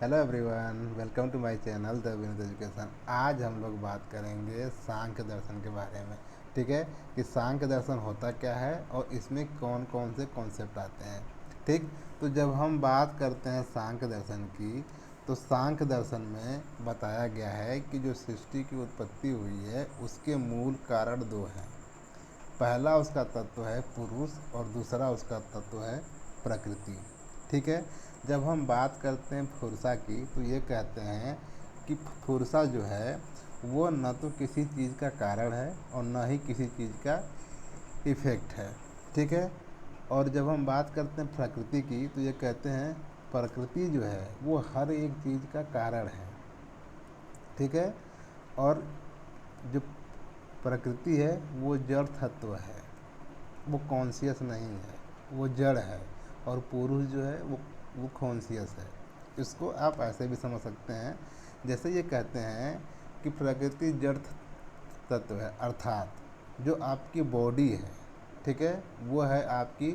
Hello everyone, welcome to my channel the Vinod education. आज हम लोग बात करेंगे सांख्य दर्शन के बारे में। ठीक है, कि सांख्य दर्शन होता क्या है और इसमें कौन कौन से कॉन्सेप्ट आते हैं। ठीक, तो जब हम बात करते हैं सांख्य दर्शन की, तो सांख्य दर्शन में बताया गया है कि जो सृष्टि की उत्पत्ति हुई है उसके मूल कारण दो हैं। पहला उसका तत्व है पुरुष और दूसरा उसका तत्व है प्रकृति। ठीक है, जब हम बात करते हैं फुरसा की तो ये कहते हैं कि फुरसा जो है वो न तो किसी चीज़ का कारण है और न ही किसी चीज़ का इफ़ेक्ट है। ठीक है, और जब हम बात करते हैं प्रकृति की तो ये कहते हैं प्रकृति जो है वो हर एक चीज़ का कारण है। ठीक है, और जो प्रकृति है वो जड़ तत्व है, वो कॉन्शियस नहीं है, वो जड़ है। और पुरुष जो है वो कॉन्शियस है। इसको आप ऐसे भी समझ सकते हैं, जैसे ये कहते हैं कि प्रकृति जड़ तत्व है, अर्थात जो आपकी बॉडी है, ठीक है, वो है आपकी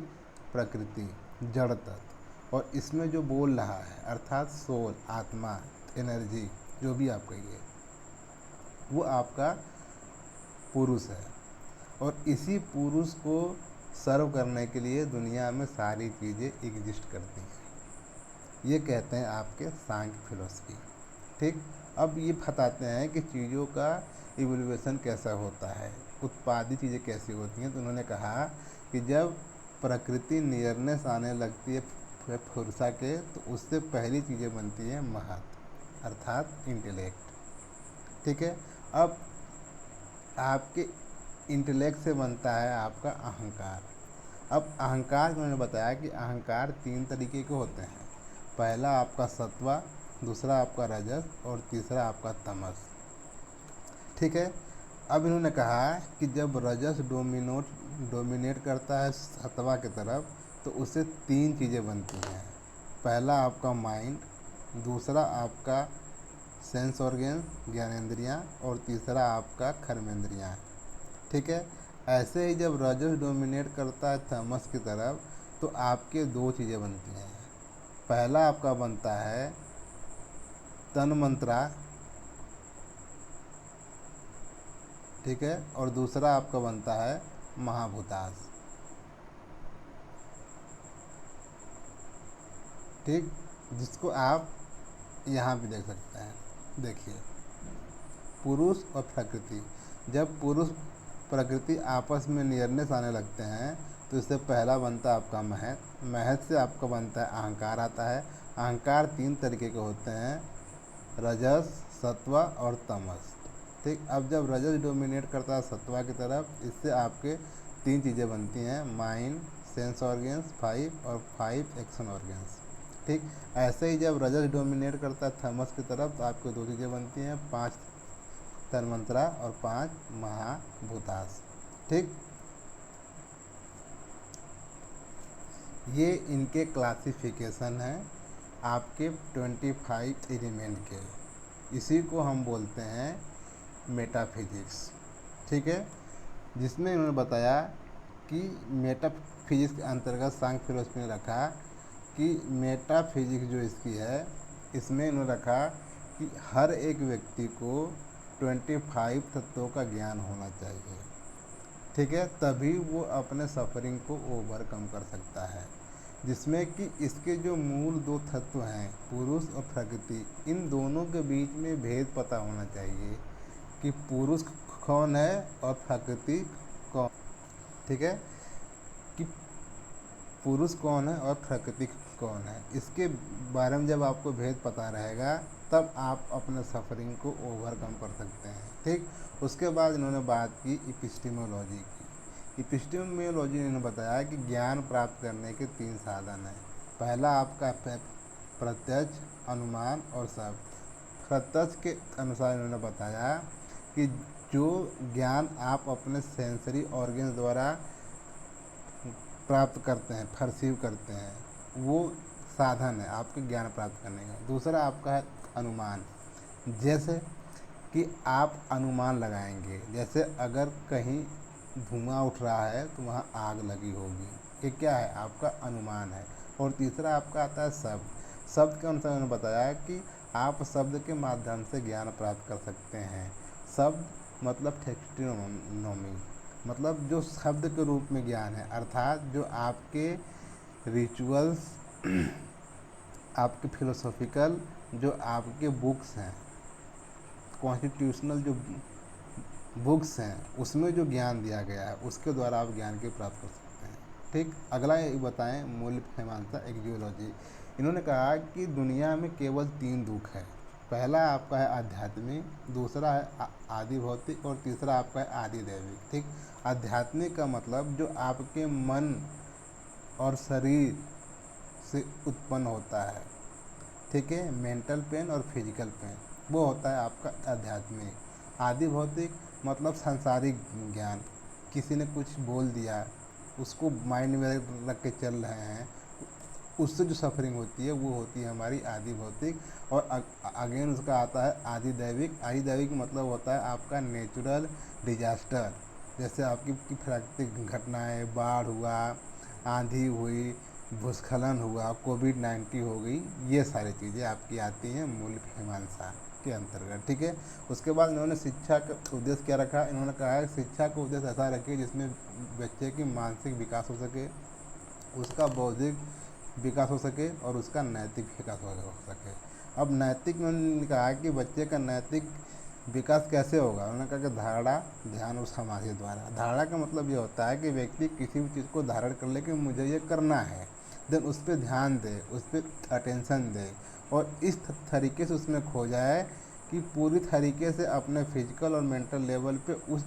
प्रकृति, जड़ तत्व। और इसमें जो बोल रहा है अर्थात सोल, आत्मा, एनर्जी, जो भी आप कहिए, वो आपका पुरुष है। और इसी पुरुष को सर्व करने के लिए दुनिया में सारी चीज़ें एग्जिस्ट करती हैं। ये कहते हैं आपके सांख्य फिलोसफी। ठीक, अब ये बताते हैं कि चीज़ों का इवोल्यूशन कैसा होता है, उत्पादित चीज़ें कैसी होती हैं। तो उन्होंने कहा कि जब प्रकृति नियरनेस आने लगती है फुरसा के, तो उससे पहली चीज़ें बनती हैं महत, अर्थात इंटेलेक्ट। ठीक है, अब आपके इंटेलेक्ट से बनता है आपका अहंकार। अब अहंकार उन्होंने बताया कि अहंकार तीन तरीके के होते हैं। पहला आपका सत्वा, दूसरा आपका रजस और तीसरा आपका तमस। ठीक है, अब इन्होंने कहा कि जब रजस डोमिनेट करता है सत्वा की तरफ, तो उससे तीन चीज़ें बनती हैं। पहला आपका माइंड, दूसरा आपका सेंस ऑर्गन ज्ञानेंद्रियाँ, और तीसरा आपका कर्मेंद्रियाँ। ठीक है, ऐसे ही जब रजस डोमिनेट करता है तमस की तरफ, तो आपके दो चीज़ें बनती हैं। पहला आपका बनता है तन मंत्रा, ठीक है, और दूसरा आपका बनता है महाभूतास। ठीक, जिसको आप यहाँ भी देख सकते हैं। देखिए, पुरुष और प्रकृति, जब पुरुष प्रकृति आपस में नियरनेस आने लगते हैं, तो इससे पहला बनता है आपका महत। महत से आपका बनता है अहंकार आता है। अहंकार तीन तरीके के होते हैं, रजस, सत्वा और तमस। ठीक, अब जब रजस डोमिनेट करता है सत्वा की तरफ, इससे आपके तीन चीज़ें बनती हैं, माइंड, सेंस ऑर्गन्स 5 और 5 एक्शन ऑर्गन्स। ठीक, ऐसे ही जब रजस डोमिनेट करता है थर्मस की तरफ, तो आपको दो चीज़ें बनती हैं, 5 तन्मंत्रा और 5 महाभूतास। ठीक, ये इनके क्लासिफिकेशन हैं आपके 25 एलिमेंट के। इसी को हम बोलते हैं मेटाफिजिक्स। ठीक है, जिसमें इन्होंने बताया कि मेटाफिजिक्स के अंतर्गत सांख्य फिलोसफी ने रखा कि मेटाफिजिक्स जो इसकी है, इसमें इन्होंने रखा कि हर एक व्यक्ति को 25 तत्वों का ज्ञान होना चाहिए। ठीक है, तभी वो अपने सफरिंग को ओवरकम कर सकता है। जिसमें कि इसके जो मूल दो तत्व हैं, पुरुष और प्रकृति, इन दोनों के बीच में भेद पता होना चाहिए कि पुरुष कौन है और प्रकृति कौन। ठीक है, कि पुरुष कौन है और प्रकृति कौन है, इसके बारे में जब आपको भेद पता रहेगा, तब आप अपने सफरिंग को ओवरकम कर सकते हैं। ठीक, उसके बाद इन्होंने बात की इपिस्टेमोलॉजी की। इपिस्टेमोलॉजी ने बताया कि ज्ञान प्राप्त करने के तीन साधन हैं। पहला आपका प्रत्यक्ष, अनुमान और शब्द। प्रत्यक्ष के अनुसार इन्होंने बताया कि जो ज्ञान आप अपने सेंसरी ऑर्गन्स द्वारा प्राप्त करते हैं, परसीव करते हैं, वो साधन है आपके ज्ञान प्राप्त करने का। दूसरा आपका है अनुमान, जैसे कि आप अनुमान लगाएंगे, जैसे अगर कहीं धुआं उठ रहा है तो वहाँ आग लगी होगी, ये क्या है, आपका अनुमान है। और तीसरा आपका आता है शब्द, शब्द के अनुसार उन्होंने बताया कि आप शब्द के माध्यम से ज्ञान प्राप्त कर सकते हैं। शब्द मतलब टेक्स्टोनॉमी, मतलब जो शब्द के रूप में ज्ञान है, अर्थात जो आपके रिचुअल्स, आपके फिलोसॉफिकल, जो आपके बुक्स हैं, कॉन्स्टिट्यूशनल जो बुक्स हैं, उसमें जो ज्ञान दिया गया है उसके द्वारा आप ज्ञान की प्राप्त कर सकते हैं। ठीक, अगला ये बताएं मूल मीमांसा एक जियोलॉजी। इन्होंने कहा कि दुनिया में केवल 3 दुख है। पहला आपका है आध्यात्मिक, दूसरा है आदि भौतिक और तीसरा आपका है आदि दैविक। ठीक, आध्यात्मिक का मतलब जो आपके मन और शरीर से उत्पन्न होता है, ठीक है, मेंटल पेन और फिजिकल पेन, वो होता है आपका आध्यात्मिक। आदि भौतिक मतलब सांसारिक ज्ञान, किसी ने कुछ बोल दिया, उसको माइंड में रख के चल रहे हैं, उससे जो सफरिंग होती है वो होती है हमारी आदि भौतिक। और अगेन उसका आता है आदि दैविक। आदि दैविक मतलब होता है आपका नेचुरल डिजास्टर, जैसे आपकी प्राकृतिक घटनाएं, बाढ़ हुआ, आंधी हुई, भूस्खलन हुआ, कोविड-19 हो गई, ये सारी चीज़ें आपकी आती हैं मूल मीमांसा के अंतर्गत। ठीक है, उसके बाद इन्होंने शिक्षा का उद्देश्य क्या रखा, इन्होंने कहा है शिक्षा का उद्देश्य ऐसा रखिए जिसमें बच्चे की मानसिक विकास हो सके, उसका बौद्धिक विकास हो सके और उसका नैतिक विकास हो सके। अब नैतिक में उन्होंने कहा कि बच्चे का नैतिक विकास कैसे होगा, उन्होंने कहा कि धारणा, ध्यान और समाधि द्वारा। धारणा का मतलब ये होता है कि व्यक्ति किसी भी चीज़ को धारण कर ले कि मुझे ये करना है, देन उस पर ध्यान दे, उस पर अटेंशन दे और इस तरीके से उसमें खो जाए कि पूरी तरीके से अपने फिजिकल और मेंटल लेवल पे उस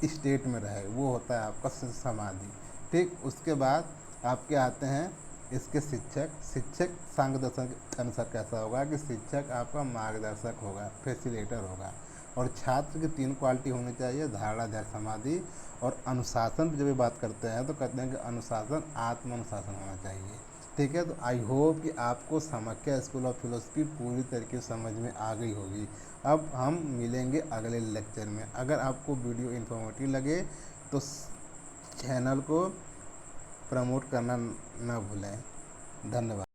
स्टेट में रहे, वो होता है आपका समाधि। ठीक, उसके बाद आपके आते हैं इसके शिक्षक। शिक्षक सांख्य दर्शन के अनुसार कैसा होगा कि शिक्षक आपका मार्गदर्शक होगा, फैसिलिटेटर होगा। और छात्र की 3 क्वालिटी होनी चाहिए, धारणा, ध्यान, समाधि। और अनुशासन जब ये बात करते हैं तो कहते हैं कि अनुशासन आत्म अनुशासन होना चाहिए। ठीक है, तो आई होप कि आपको समाख्या स्कूल ऑफ फिलोसफी पूरी तरीके से समझ में आ गई होगी। अब हम मिलेंगे अगले लेक्चर में। अगर आपको वीडियो इन्फॉर्मेटिव लगे तो चैनल को प्रमोट करना न भूलें। धन्यवाद।